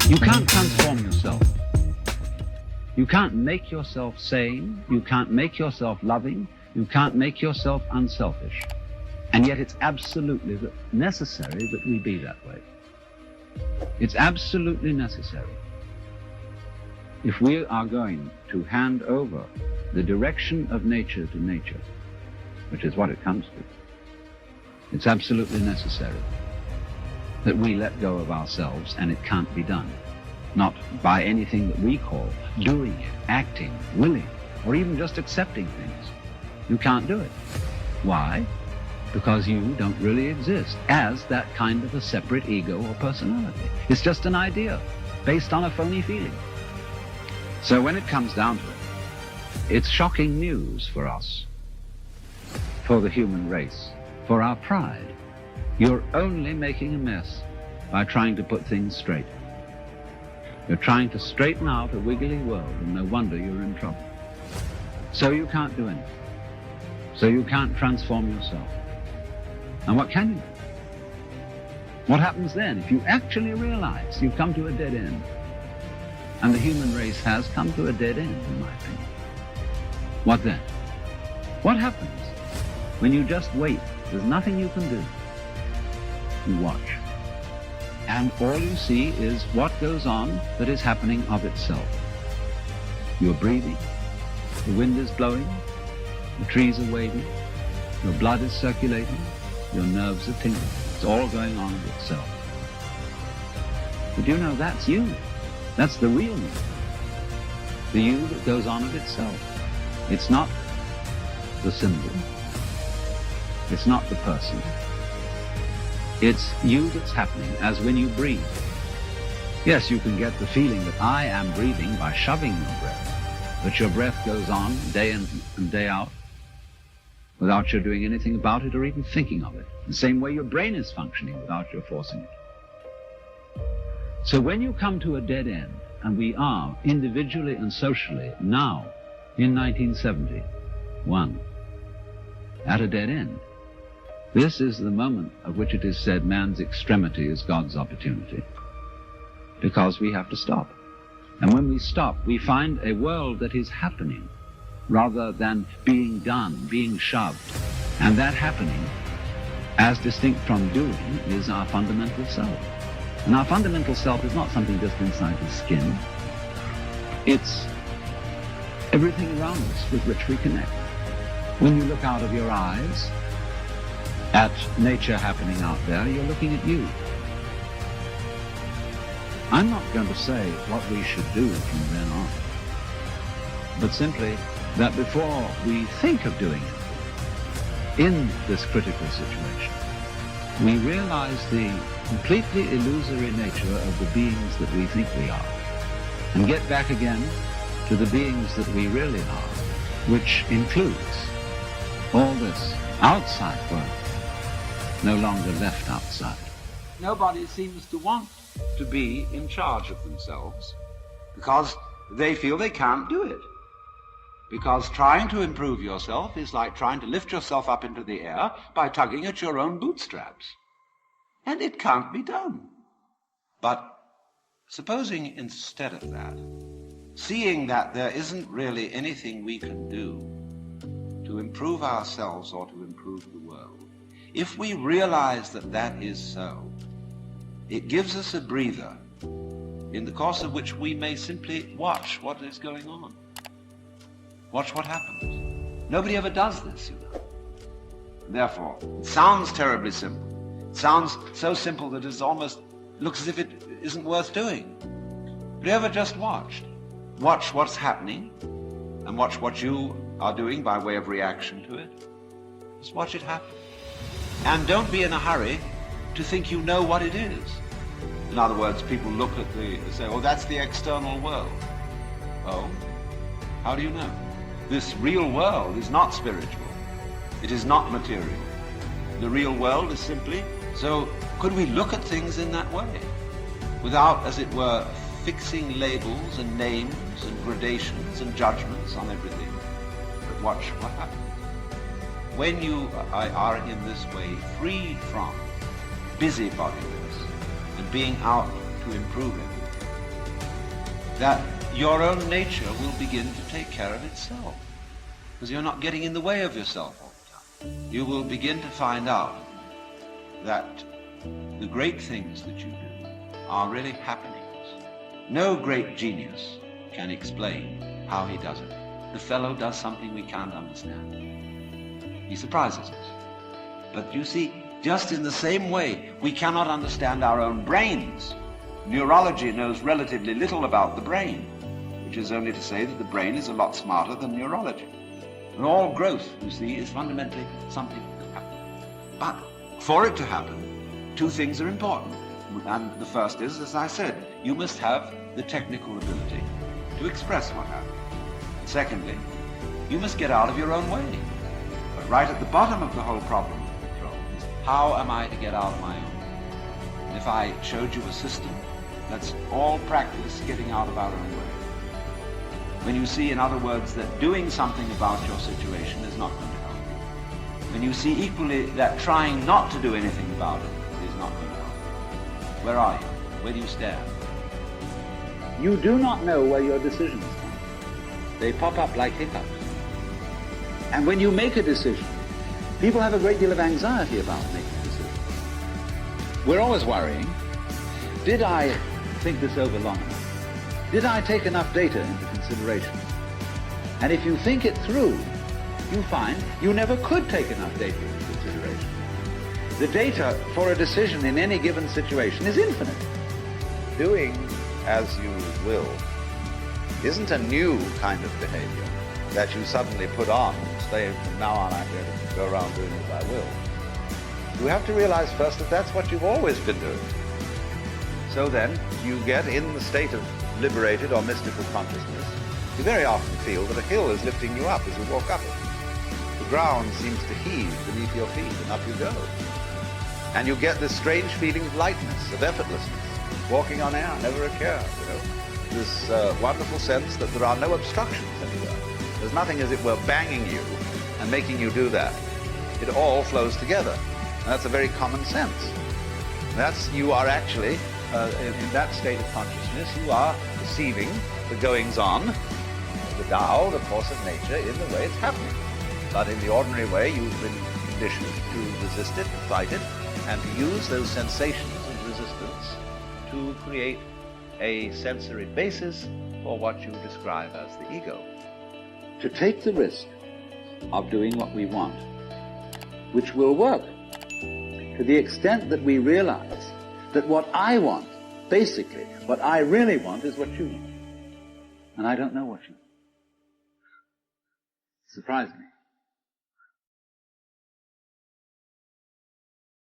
You can't transform yourself. You can't make yourself sane. You can't make yourself loving. You can't make yourself unselfish. And yet it's absolutely necessary that we be that way. It's absolutely necessary. If we are going to hand over the direction of nature to nature, which is what it comes to, it's absolutely necessary that we let go of ourselves, and it can't be done. Not by anything that we call doing it, acting, willing, or even just accepting things. You can't do it. Why? Because you don't really exist as that kind of a separate ego or personality. It's just an idea based on a phony feeling. So when it comes down to it, it's shocking news for us, for the human race, for our pride. You're only making a mess by trying to put things straight. You're trying to straighten out a wiggly world, and no wonder you're in trouble. So you can't do anything. So you can't transform yourself. And what can you do? What happens then if you actually realize you've come to a dead end? And the human race has come to a dead end, in my opinion. What then? What happens when you just wait? There's nothing you can do. You watch. And all you see is what goes on that is happening of itself. You're breathing, the wind is blowing, the trees are waving, your blood is circulating, your nerves are tingling. It's all going on of itself. But you know that's you. That's the real you. The you that goes on of itself. It's not the symbol. It's not the person. It's you that's happening, as when you breathe. Yes, you can get the feeling that I am breathing by shoving your breath, but your breath goes on day in and day out without your doing anything about it or even thinking of it. The same way your brain is functioning without your forcing it. So when you come to a dead end, and we are individually and socially now in 1971 at a dead end, this is the moment of which it is said man's extremity is God's opportunity. Because we have to stop. And when we stop, we find a world that is happening rather than being done, being shoved. And that happening, as distinct from doing, is our fundamental self. And our fundamental self is not something just inside the skin. It's everything around us with which we connect. When you look out of your eyes at nature happening out there, you're looking at you. I'm not going to say what we should do from then on, but simply that before we think of doing it in this critical situation, we realize the completely illusory nature of the beings that we think we are, and get back again to the beings that we really are, which includes all this outside world, no longer left outside. Nobody seems to want to be in charge of themselves because they feel they can't do it. Because trying to improve yourself is like trying to lift yourself up into the air by tugging at your own bootstraps. And it can't be done. But supposing instead of that, seeing that there isn't really anything we can do to improve ourselves or to improve the world, if we realize that that is so, it gives us a breather in the course of which we may simply watch what is going on. Watch what happens. Nobody ever does this, you know. Therefore, it sounds terribly simple. It sounds so simple that it almost looks as if it isn't worth doing. Have you ever just watched? Watch what's happening and watch what you are doing by way of reaction to it. Just watch it happen. And don't be in a hurry to think you know what it is. In other words, people look at say, oh, that's the external world. Oh, how do you know? This real world is not spiritual. It is not material. The real world is simply, so could we look at things in that way? Without, as it were, fixing labels and names and gradations and judgments on everything. But watch what happens. When you are in this way freed from busybodiness and being out to improve everything, that your own nature will begin to take care of itself. Because you're not getting in the way of yourself all the time. You will begin to find out that the great things that you do are really happenings. No great genius can explain how he does it. The fellow does something we can't understand. He surprises us. But you see, just in the same way, we cannot understand our own brains. Neurology knows relatively little about the brain, which is only to say that the brain is a lot smarter than neurology. And all growth, you see, is fundamentally something that happens. But for it to happen, two things are important. And the first is, as I said, you must have the technical ability to express what happens. And secondly, you must get out of your own way. But right at the bottom of the whole problem is, how am I to get out of my own way? And if I showed you a system, let's all practice getting out of our own way. When you see, in other words, that doing something about your situation is not going to help you. When you see equally that trying not to do anything about it is not going to help you. Where are you? Where do you stand? You do not know where your decisions come. They pop up like hiccups. And when you make a decision, people have a great deal of anxiety about making decisions. We're always worrying, did I think this over long enough? Did I take enough data into consideration? And if you think it through, you find you never could take enough data into consideration. The data for a decision in any given situation is infinite. Doing as you will isn't a new kind of behavior that you suddenly put on and say, from now on I'm going to go around doing as I will. You have to realize first that that's what you've always been doing. So then, you get in the state of liberated or mystical consciousness. You very often feel that a hill is lifting you up as you walk up it. The ground seems to heave beneath your feet, and up you go. And you get this strange feeling of lightness, of effortlessness, walking on air, never a care, you know. This wonderful sense that there are no obstructions anywhere. There's nothing, as it were, banging you and making you do that. It all flows together. And that's a very common sense. You are actually, in that state of consciousness, you are perceiving the goings-on, the Tao, the force of nature, in the way it's happening. But in the ordinary way, you've been conditioned to resist it, to fight it, and to use those sensations of resistance to create a sensory basis for what you describe as the ego. To take the risk of doing what we want, which will work, to the extent that we realize that what I want, basically, what I really want is what you want. And I don't know what you want. Surprised me.